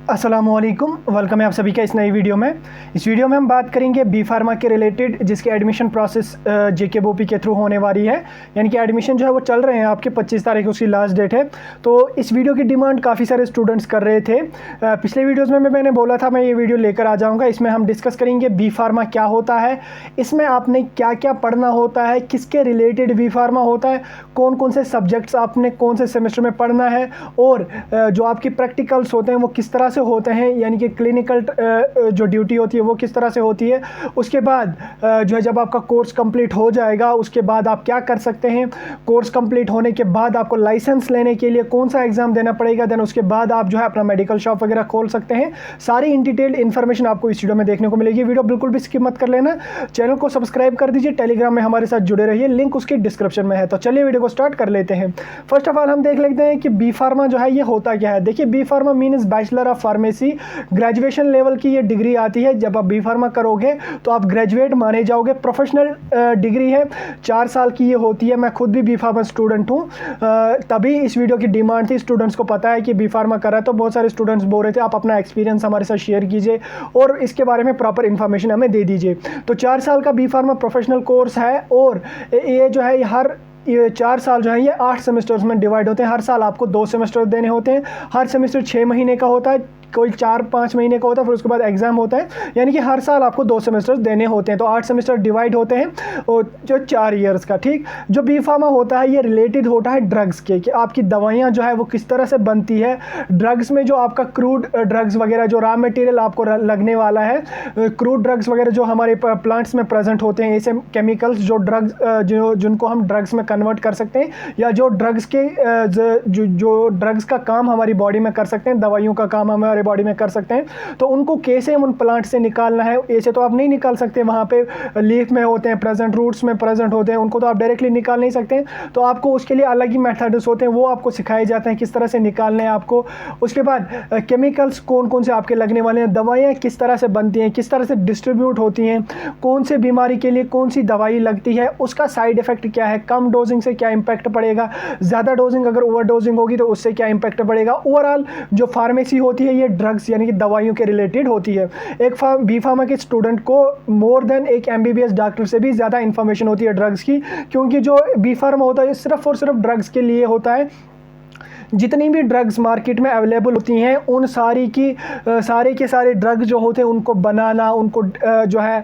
अस्सलामुअलैकुम, वेलकम है आप सभी का इस नई वीडियो में। इस वीडियो में हम बात करेंगे बी फार्मा के रिलेटेड, जिसकी एडमिशन प्रोसेस JKBOP के थ्रू होने वाली है। यानी कि एडमिशन जो है वो चल रहे हैं, आपके 25 तारीख उसकी लास्ट डेट है। तो इस वीडियो की डिमांड काफ़ी सारे स्टूडेंट्स कर रहे थे। पिछले वीडियोज़ में मैंने बोला था मैं ये वीडियो लेकर आ जाऊँगा। इसमें हम डिस्कस करेंगे बी फार्मा क्या होता है, इसमें आपने क्या क्या पढ़ना होता है, किसके रिलेटेड बी फार्मा होता है, कौन कौन से सब्जेक्ट्स आपने कौन से सेमेस्टर में पढ़ना है, और जो आपकी प्रैक्टिकल्स होते हैं वो किस तरह से होते हैं, यानी कि क्लिनिकल जो ड्यूटी होती है वो किस तरह से होती है। उसके बाद जो है जब आपका कोर्स कंप्लीट हो जाएगा उसके बाद आप क्या कर सकते हैं। कोर्स कंप्लीट होने के बाद आपको लाइसेंस लेने के लिए कौन सा एग्ज़ाम देना पड़ेगा, देन उसके बाद आप जो है अपना मेडिकल शॉप वगैरह खोल सकते हैं। सारी इन डिटेल्ड इन्फॉर्मेशन आपको इस वीडियो में देखने को मिलेगी। वीडियो बिल्कुल भी स्किप मत कर लेना, चैनल को सब्सक्राइब कर दीजिए, टेलीग्राम में हमारे साथ जुड़े रहिए, लिंक उसकी डिस्क्रिप्शन में है। तो चलिए वीडियो को स्टार्ट कर लेते हैं। फर्स्ट ऑफ ऑल हम देख लेते हैं कि बी फार्मा जो है ये होता क्या है। देखिए, B pharma means bachelor of pharmacy, graduation level की ये डिग्री आती है। जब आप बी फार्मा करोगे तो आप ग्रेजुएट माने जाओगे। प्रोफेशनल डिग्री है, 4 साल की ये होती है। मैं खुद भी बी फार्मा स्टूडेंट हूँ, तभी इस वीडियो की डिमांड थी। स्टूडेंट्स को पता है कि बी फार्मा कर रहा है, तो बहुत सारे स्टूडेंट्स बोल रहे थे आप अपना एक्सपीरियंस हमारे साथ शेयर कीजिए और इसके बारे में प्रॉपर इन्फॉर्मेशन हमें दे दीजिए। तो 4 साल का बी फार्मा प्रोफेशनल कोर्स है, और ये जो है ये 4 साल जो है ये 8 सेमेस्टर्स में डिवाइड होते हैं। हर साल आपको 2 सेमेस्टर देने होते हैं। हर सेमेस्टर 6 महीने का होता है, कोई 4-5 महीने का होता है, फिर उसके बाद एग्जाम होता है। यानी कि हर साल आपको 2 सेमेस्टर देने होते हैं। तो 8 सेमेस्टर डिवाइड होते हैं और जो 4 ईयर्स का। ठीक, जो बी फार्मा होता है ये रिलेटेड होता है ड्रग्स के, कि आपकी दवाइयाँ जो है वो किस तरह से बनती है। ड्रग्स में जो आपका क्रूड ड्रग्स वगैरह, जो रॉ मटेरियल आपको लगने वाला है, क्रूड ड्रग्स वगैरह जो हमारे प्लांट्स में प्रेजेंट होते हैं, ऐसे केमिकल्स जो ड्रग्स जिनको हम ड्रग्स में कन्वर्ट कर सकते हैं, या जो ड्रग्स के जो ड्रग्स का काम हमारी बॉडी में कर सकते हैं, दवाइयों का काम हमारे बॉडी में कर सकते हैं, तो उनको कैसे हम उन प्लांट से निकालना है। ऐसे तो आप नहीं निकाल सकते, वहाँ पे लीफ में होते हैं प्रेजेंट, रूट्स में प्रेजेंट होते हैं, उनको तो आप डायरेक्टली निकाल नहीं सकते। तो आपको उसके लिए अलग ही मेथड्स होते हैं, वो आपको सिखाए जाते हैं किस तरह से निकालने हैं आपको। उसके बाद केमिकल्स कौन कौन से आपके लगने वाले हैं, दवाइयाँ किस तरह से बनती हैं, किस तरह से डिस्ट्रीब्यूट होती हैं, कौन से बीमारी के लिए कौन सी दवाई लगती है, उसका साइड इफेक्ट क्या है, कम डोजिंग से क्या इंपैक्ट पड़ेगा, ज़्यादा डोजिंग अगर ओवर डोजिंग होगी तो उससे क्या इंपैक्ट पड़ेगा। ओवरऑल जो फार्मेसी होती है ये ड्रग्स यानी कि दवाइयों के रिलेटेड होती है। एक बी फार्मा के स्टूडेंट को मोर देन एक MBBS डॉक्टर से भी ज़्यादा इंफॉर्मेशन होती है ड्रग्स की, क्योंकि जो बी फार्मा होता है सिर्फ और सिर्फ ड्रग्स के लिए होता है। जितनी भी ड्रग्स मार्केट में अवेलेबल होती हैं उन सारी की सारे के सारे ड्रग्स जो होते हैं उनको बनाना, उनको जो है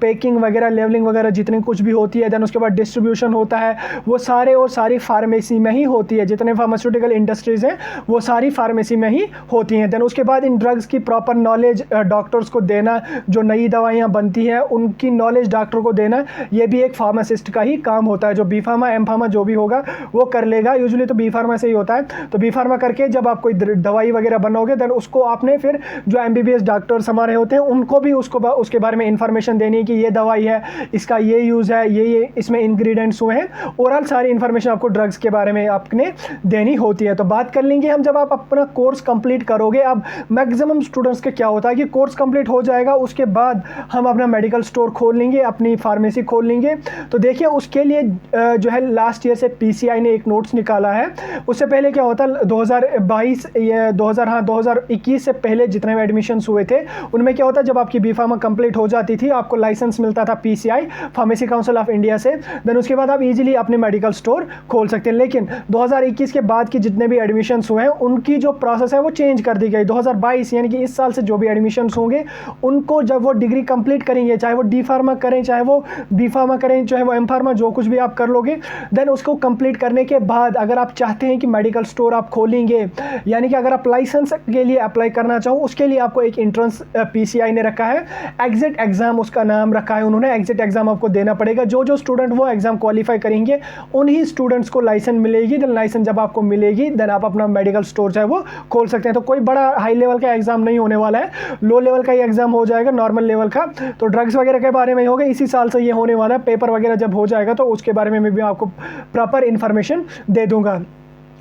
पैकिंग वगैरह, लेवलिंग वगैरह जितनी कुछ भी होती है, देन उसके बाद डिस्ट्रीब्यूशन होता है, वो सारे और सारी फार्मेसी में ही होती है। जितने फार्मास्यूटिकल इंडस्ट्रीज़ हैं वो सारी फार्मेसी में ही होती हैं। देन उसके बाद इन ड्रग्स की प्रॉपर नॉलेज डॉक्टर्स को देना, जो नई दवाइयाँ बनती हैं उनकी नॉलेज डॉक्टर को देना, ये भी एक फार्मासिस्ट का ही काम होता है। जो बी फार्मा एम फार्मा जो भी होगा वो कर लेगा, यूजुअली तो बी फार्मा से होता है। तो बी फार्मा करके जब आप कोई दवाई वगैरह बनाओगे देन उसको आपने फिर जो MBBS डॉक्टर्स हमारे होते हैं उनको भी उसके बारे में इंफॉर्मेशन देनी है कि ये दवाई है, इसका ये यूज़ है, ये इसमें इंग्रेडिएंट्स हुए हैं। ओवरऑल सारी इंफॉर्मेशन आपको ड्रग्स के बारे में आपने देनी होती है। तो बात कर लेंगे हम जब आप अपना कोर्स कंप्लीट करोगे। अब मैक्सिमम स्टूडेंट्स का क्या होता है कि कोर्स कंप्लीट हो जाएगा, उसके बाद हम अपना मेडिकल स्टोर खोल लेंगे, अपनी फार्मेसी खोल लेंगे। तो देखिए उसके लिए जो है लास्ट ईयर से PCI ने एक नोट्स निकाला है। उससे पहले क्या होता है 2022 या 2021 से पहले जितने भी एडमिशन्स हुए थे उनमें क्या होता है, जब आपकी बी फार्मा कंप्लीट हो जाती थी आपको लाइसेंस मिलता था PCI, pharmacy council of India से। देन उसके बाद आप इजीली अपने मेडिकल स्टोर खोल सकते हैं। लेकिन 2021 के बाद की जितने भी एडमिशन्स हुए हैं उनकी जो प्रोसेस है वो चेंज कर दी गई। 2022 यानी कि इस साल से जो भी एडमिशन्स होंगे उनको जब वो डिग्री कंप्लीट करेंगे, चाहे वो डी फार्मा करें, चाहे वो बी फार्मा करें, चाहे वो एम फार्मा, जो कुछ भी आप कर लोगे, देन उसको कंप्लीट करने के बाद अगर आप चाहते हैं कि मेडिकल स्टोर आप खोलेंगे, यानी कि अगर आप लाइसेंस के लिए अप्लाई करना चाहो उसके लिए आपको एक एंट्रेंस PCI ने रखा है, एग्जिट एग्जाम उसका नाम रखा है उन्होंने। एग्जिट एग्जाम आपको देना पड़ेगा। जो स्टूडेंट वो एग्जाम क्वालिफाई करेंगे उन्हीं स्टूडेंट्स को लाइसेंस मिलेगी। देन लाइसेंस जब आपको मिलेगी देन आप अपना मेडिकल स्टोर चाहे वो खोल सकते हैं। तो कोई बड़ा हाई लेवल का एग्जाम नहीं होने वाला है, लो लेवल का ही एग्जाम हो जाएगा, नॉर्मल लेवल का। तो ड्रग्स वगैरह के बारे में होगा, इसी साल से ये होने वाला है। पेपर वगैरह जब हो जाएगा तो उसके बारे में भी आपको प्रॉपर इंफॉर्मेशन दे दूंगा।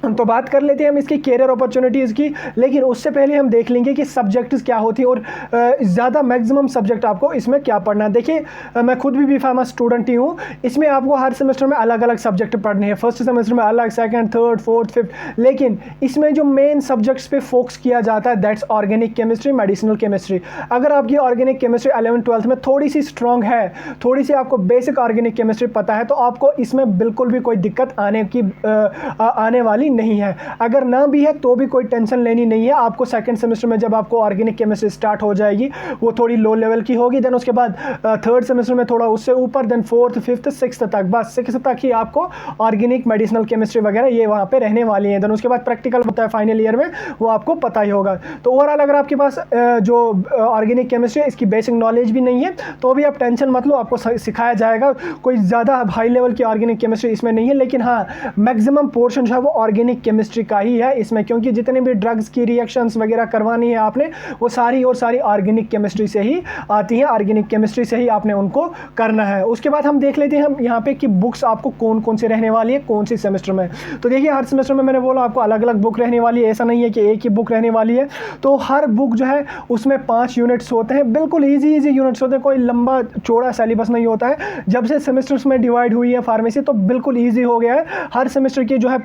तो बात कर लेते हैं हम इसकी कैरियर अपॉर्चुनिटीज़ की, लेकिन उससे पहले हम देख लेंगे कि सब्जेक्ट्स क्या होती है और ज़्यादा मैक्सिमम सब्जेक्ट आपको इसमें क्या पढ़ना है। देखिए मैं खुद भी B.Pharma स्टूडेंट ही हूँ। इसमें आपको हर सेमेस्टर में अलग अलग सब्जेक्ट पढ़ने हैं, फर्स्ट सेमेस्टर में अलग, सेकंड, थर्ड, फोर्थ, फिफ्थ, लेकिन इसमें जो मेन सब्जेक्ट्स पे फोकस किया जाता है that's organic chemistry, medicinal chemistry. अगर आपकी ऑर्गेनिक केमिस्ट्री 11th-12th में थोड़ी सी स्ट्रॉन्ग है, थोड़ी सी आपको बेसिक ऑर्गेनिक केमिस्ट्री पता है, तो आपको इसमें बिल्कुल भी कोई दिक्कत आने वाली नहीं है। अगर ना भी है तो भी कोई टेंशन लेनी नहीं है। आपको सेकंड सेमेस्टर में जब आपको ऑर्गेनिक केमिस्ट्री स्टार्ट हो जाएगी, वो थोड़ी लो लेवल की होगी, देन उसके बाद थर्ड सेमेस्टर में थोड़ा उससे ऊपर, देन फोर्थ, फिफ्थ, सिक्स्थ तक, बस सिक्स्थ तक ही आपको ऑर्गेनिक, मेडिसिनल केमिस्ट्री वगैरह ये वहाँ पे रहने वाली है। देन उसके बाद प्रैक्टिकल होता है फाइनल ईयर में, वो आपको पता ही होगा। तो ओवरऑल अगर आपके पास जो ऑर्गेनिक केमिस्ट्री इसकी बेसिक नॉलेज भी नहीं है तो भी आप टेंशन मत लो, आपको सिखाया जाएगा। कोई ज़्यादा हाई लेवल की ऑर्गेनिक केमिस्ट्री इसमें नहीं है, लेकिन हाँ मैक्सिमम पोर्शन जो है वो ऑर्गेनिक केमिस्ट्री का ही है इसमें, क्योंकि जितने भी ड्रग्स की रिएक्शंस वगैरह करवानी है आपने, वो सारी और सारी ऑर्गेनिक केमिस्ट्री से ही आती हैं, ऑर्गेनिक केमिस्ट्री से ही आपने उनको करना है। उसके बाद हम देख लेते हैं हम यहाँ पे कि बुक्स आपको कौन कौन सी रहने वाली है कौन सी सेमेस्टर में। तो देखिए हर सेमेस्टर में मैंने बोला आपको अलग अलग बुक रहने वाली है, ऐसा नहीं है कि एक ही बुक रहने वाली है। तो हर बुक जो है उसमें 5 यूनिट्स होते हैं, बिल्कुल ईजी यूनिट्स होते हैं, कोई लंबा चौड़ा सिलेबस नहीं होता है। जब से सेमेस्टर्स में डिवाइड हुई है फार्मेसी तो बिल्कुल ईजी हो गया है। हर सेमेस्टर की जो है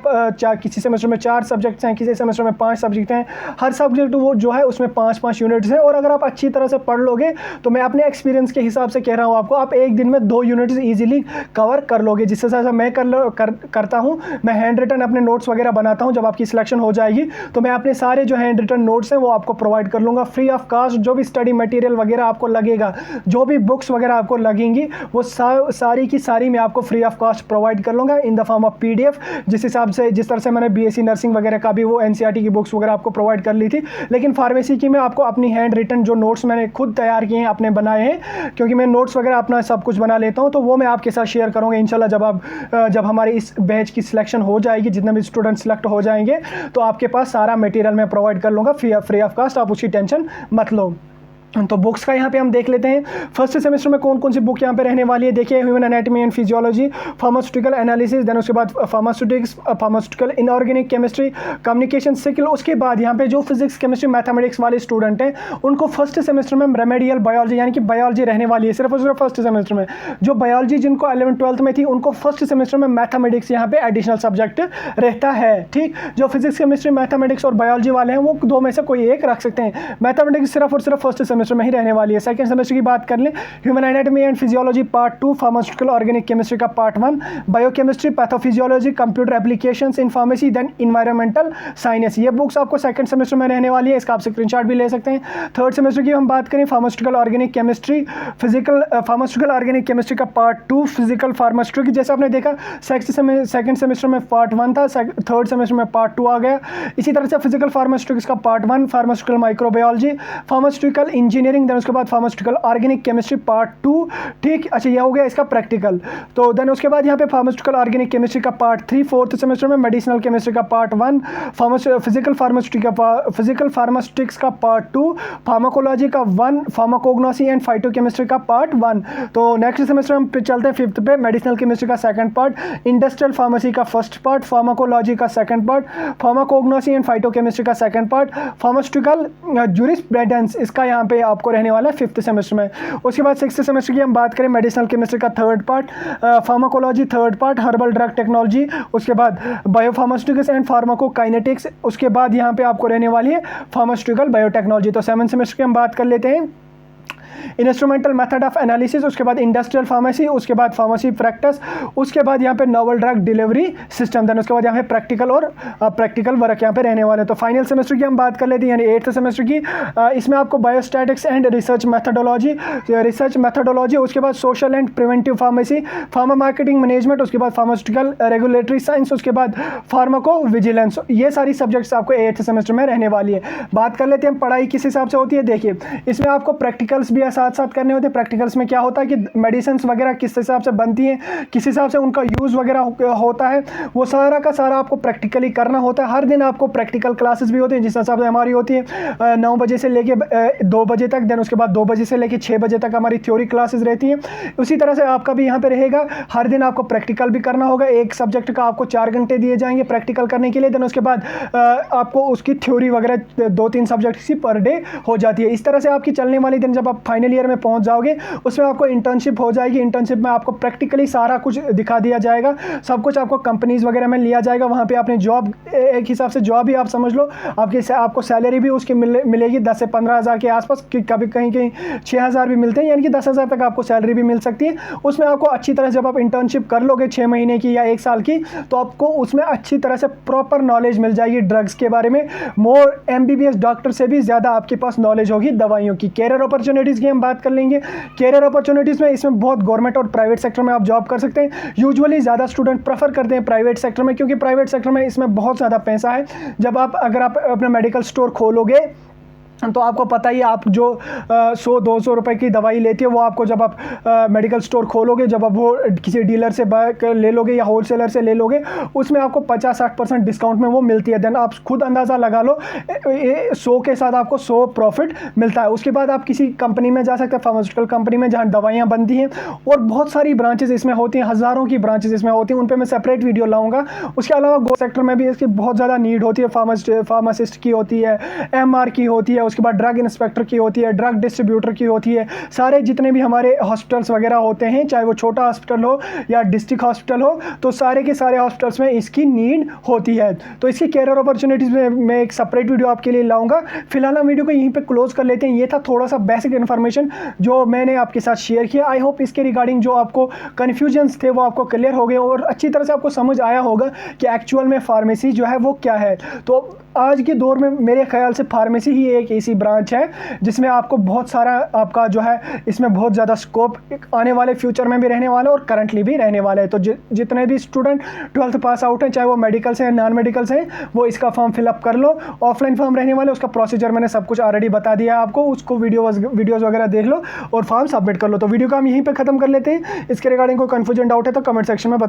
किसी सेमेस्टर में 4 सब्जेक्ट्स हैं, किसी सेमेस्टर में 5 सब्जेक्ट हैं, हर सब्जेक्ट वो जो है उसमें 5-5 यूनिट्स हैं। और अगर आप अच्छी तरह से पढ़ लोगे तो मैं अपने एक्सपीरियंस के हिसाब से कह रहा हूँ आपको, आप एक दिन में 2 यूनिट्स ईजिली कवर कर लोगे। जिससे जैसा मैं करता हूँ, मैं हैंड रिटन अपने नोट्स वगैरह बनाता हूँ। जब आपकी सिलेक्शन हो जाएगी तो मैं अपने सारे जो हैंड रिटन नोट्स हैं वो आपको प्रोवाइड कर लूँगा फ्री ऑफ कास्ट। जो भी स्टडी मटेरियल वगैरह आपको लगेगा, जो भी बुक्स वगैरह आपको लगेंगी, वो सारी की सारी मैं आपको फ्री ऑफ कॉस्ट प्रोवाइड कर लूँगा in the form of PDF। जिस हिसाब से, जिस तरह से मैंने BSc नर्सिंग वगैरह का भी वो NCERT की बुक्स वगैरह आपको प्रोवाइड कर ली थी, लेकिन फार्मेसी की मैं आपको अपनी हैंड रिटन जो नोट्स मैंने खुद तैयार किए हैं, अपने बनाए हैं, क्योंकि मैं नोट्स वगैरह अपना सब कुछ बना लेता हूं, तो वो मैं आपके साथ शेयर करूंगा इंशाल्लाह। जब हमारे इस बैच की सिलेक्शन हो जाएगी, जितने भी स्टूडेंट सेलेक्ट हो जाएंगे, तो आपके पास सारा मटेरियल मैं प्रोवाइड कर लूँगा फ्री ऑफ कास्ट, आप उसकी टेंशन मत लो। तो बुक्स का यहाँ पे हम देख लेते हैं फर्स्ट सेमेस्टर में कौन कौन सी बुक यहाँ पे रहने वाली है। देखिए human anatomy and physiology, pharmaceutical analysis, then उसके बाद pharmaceutical inorganic chemistry, communication skill. उसके बाद यहाँ पे जो फिजिक्स, केमिस्ट्री, मैथमेटिक्स वाले स्टूडेंट हैं उनको फर्स्ट सेमेस्टर में रेमेडियल बायोलॉजी यानी कि बायोलॉजी रहने वाली है सिर्फ और सिर्फ फर्स्ट सेमेस्टर में। जो बायोलॉजी जिनको 11th-12th में थी उनको फर्स्ट सेमेस्टर में मैथमेटिक्स यहाँ पे एडिशनल सब्जेक्ट रहता है। ठीक, जो फिजिक्स, केमिस्ट्री, मैथमेटिक्स और बायोलॉजी वाले हैं वो 2 में से कोई एक रख सकते हैं। मैथमेटिक्स सिर्फ और सिर्फ फर्स्ट सेमेस्टर में ही रहने वाली है। सेकंड सेमेस्टर की बात कर लें, human anatomy and physiology part 2, pharmaceutical organic chemistry का part 1, biochemistry, pathophysiology, computer applications in pharmacy, then environmental science. ये बुक्स आपको सेकंड सेमेस्टर में रहने वाली है, इसका आप स्क्रीनशॉट भी ले सकते हैं। थर्ड सेमेस्टर की हम बात करें, pharmaceutical organic chemistry, pharmaceutical organic chemistry का पार्ट 2, फिजिकल फार्मास्यूटिक्स। जैसे आपने देखा सेकंड सेमेस्टर में पार्ट 1 था, थर्ड सेमेस्टर में पार्ट 2 आ गया। इसी तरह से फिजिकल फार्मास्यूटिक्स का part 1, pharmaceutical microbiology, pharmaceutical engineering, then उसके बाद फार्मास्यूटिकल ऑर्गेनिक केमिस्ट्री पार्ट 2। ठीक, अच्छा ये हो गया इसका प्रैक्टिकल। तो देन उसके बाद यहाँ पे फार्मास्यूटिकल ऑर्गेनिक केमिस्ट्री का पार्ट 3, फोर्थ सेमेस्टर में मेडिसिनल केमिस्ट्री का पार्ट 1, फिजिकल फार्मास्यूटिक्स का पार्ट 2, फार्माकोलॉजी का 1, फार्माकोग्नोसी एंड फाइटोकेमिस्ट्री का पार्ट 1। तो नेक्स्ट सेमेस्टर हम चलते हैं 5th पे, मेडिसिनल केमिस्ट्री का सेकंड पार्ट, इंडस्ट्रियल फार्मेसी का फर्स्ट पार्ट, फार्माकोलॉजी का second part, pharmacognosy and phytochemistry का सेकंड पार्ट, फार्मास्यूटिकल जूरिस्प्रूडेंस इसका यहाँ पे आपको रहने वाला है 5th सेमेस्टर में। उसके बाद 6th सेमेस्टर की हम बात करें, मेडिसिनल केमिस्ट्री का third part, pharmacology third part, herbal drug technology, उसके बाद बायोफार्मास्यूटिक्स एंड फार्माकोकाइनेटिक्स, उसके बाद यहाँ पे आपको रहने वाली है फार्मास्यूटिकल बायोटेक्नोलॉजी। तो 7th सेमेस्टर की हम बात कर लेते हैं, इंस्ट्रूमेंटल मेथड ऑफ एनालिसिस, उसके बाद इंडस्ट्रियल फार्मेसी, उसके बाद फार्मेसी प्रैक्टिस, उसके बाद यहाँ पे novel drug delivery system, then उसके बाद यहाँ पे प्रैक्टिकल और प्रैक्टिकल वर्क यहाँ पे रहने वाले। तो फाइनल सेमेस्टर की हम बात कर लेते हैं, यानी 8th सेमेस्टर की। इसमें आपको बायोस्टैटिक्स एंड रिसर्च मैथडोलॉजी, उसके बाद social and preventive pharmacy, pharma marketing management, उसके बाद फार्मास्यूटिकल रेगुलेटरी साइंस, उसके बाद फार्माको विजिलेंस। ये सारी सब्जेक्ट्स आपको 8th सेमेस्टर में रहने वाली है। बात कर लेते हैं पढ़ाई किस हिसाब से होती है। देखिए इसमें आपको प्रैक्टिकल्स भी वगैरह साथ साथ करने होते हैं। प्रैक्टिकल्स में क्या होता है कि मेडिसिन वगैरह किस हिसाब से बनती हैं, किस हिसाब से उनका यूज़ वगैरह होता है, वो सारा का सारा आपको प्रैक्टिकली करना होता है। हर दिन आपको प्रैक्टिकल क्लासेस भी होते हैं जिस हिसाब से हमारी होती है 9 बजे से लेके 2 बजे तक, देन उसके बाद 2 बजे से लेके 6 बजे तक हमारी थ्योरी क्लासेस रहती हैं। उसी तरह से आपका भी यहाँ पे रहेगा, हर दिन आपको प्रैक्टिकल भी करना होगा। एक सब्जेक्ट का आपको 4 घंटे दिए जाएंगे प्रैक्टिकल करने के लिए, देन उसके बाद आपको उसकी थ्योरी वगैरह 2-3 सब्जेक्ट की पर डे हो जाती है। इस तरह से आपकी चलने वाली दिन जब आप फाइनल ईयर में पहुंच जाओगे उसमें आपको इंटर्नशिप हो जाएगी। इंटर्नशिप में आपको प्रैक्टिकली सारा कुछ दिखा दिया जाएगा, सब कुछ आपको कंपनीज वगैरह में लिया जाएगा। वहाँ पे आपने जॉब, एक हिसाब से जॉब ही आप समझ लो, आपको सैलरी भी उसकी मिलेगी 10 से 15 हज़ार के आसपास, कभी कहीं कहीं 6 हज़ार भी मिलते हैं, यानी कि 10 हज़ार तक आपको सैलरी भी मिल सकती है। उसमें आपको अच्छी तरह से जब आप इंटर्नशिप कर लोगे 6 महीने की या 1 साल की, तो आपको उसमें अच्छी तरह से प्रॉपर नॉलेज मिल जाएगी ड्रग्स के बारे में। मोर MBBS डॉक्टर से भी ज़्यादा आपके पास नॉलेज होगी दवाइयों की। कैरियर अपॉर्चुनिटीज़ की हम बात कर लेंगे। कैरियर अपॉर्चुनिटीज़ में इसमें बहुत गवर्नमेंट और प्राइवेट सेक्टर में आप जॉब कर सकते हैं। यूजुअली ज़्यादा स्टूडेंट प्रेफर करते हैं प्राइवेट सेक्टर में, क्योंकि प्राइवेट सेक्टर में इसमें बहुत ज़्यादा पैसा है। अगर आप अपना मेडिकल स्टोर खोलोगे तो आपको पता ही, आप जो 100-200 रुपए की दवाई लेती है वो आपको जब आप मेडिकल स्टोर खोलोगे, जब आप वो किसी डीलर से ले लोगे या होलसेलर से ले लोगे, उसमें आपको 50-60% डिस्काउंट में वो मिलती है। देन आप खुद अंदाज़ा लगा लो, 100 के साथ आपको 100 प्रॉफिट मिलता है। उसके बाद आप किसी कंपनी में जा सकते हैं, फार्मास्यूटिकल कंपनी में, जहाँ दवाइयाँ बनती हैं, और बहुत सारी ब्रांचेज इसमें होती हैं, हज़ारों की ब्रांचेज इसमें होती हैं। उन पर मैं सेपरेट वीडियो लाऊंगा। उसके अलावा गो सेक्टर में भी इसकी बहुत ज़्यादा नीड होती है। फार्मासिस्ट की होती है, MR की होती है, उसके बाद ड्रग इंस्पेक्टर की होती है, ड्रग डिस्ट्रीब्यूटर की होती है। सारे जितने भी हमारे हॉस्पिटल्स वगैरह होते हैं, चाहे वो छोटा हॉस्पिटल हो या डिस्ट्रिक्ट हॉस्पिटल हो, तो सारे के सारे हॉस्पिटल्स में इसकी नीड होती है। तो इसकी कैरियर अपॉर्चुनिटीज़ में मैं एक सेपरेट वीडियो आपके लिए लाऊंगा। फिलहाल हम वीडियो को यहीं पे क्लोज कर लेते हैं। ये था थोड़ा सा बेसिक इन्फॉर्मेशन जो मैंने आपके साथ शेयर किया। आई होप इसके रिगार्डिंग जो आपको कन्फ्यूजन्स थे वो आपको क्लियर हो गए और अच्छी तरह से आपको समझ आया होगा कि एक्चुअल में फार्मेसी जो है वो क्या है। तो आज के दौर में मेरे ख्याल से फार्मेसी ही एक ऐसी ब्रांच है जिसमें आपको बहुत सारा, आपका जो है इसमें बहुत ज़्यादा स्कोप आने वाले फ्यूचर में भी रहने वाला है और करंटली भी रहने वाला है। तो जितने भी स्टूडेंट 12th पास आउट हैं, चाहे वो मेडिकल से हैं, नॉन मेडिकल से हैं, वो इसका फॉर्म फिलअप कर लो। ऑफलाइन फॉर्म रहने वाले, उसका प्रोसीजर मैंने सब कुछ ऑलरेडी बता दिया है आपको। उसको वीडियोज़ वगैरह देख लो और फॉर्म सबमिट कर लो। तो वीडियो को हम यहीं पर ख़त्म कर लेते हैं। इसके रिगार्डिंग कोई कन्फ्यूजन डाउट है तो कमेंट सेक्शन में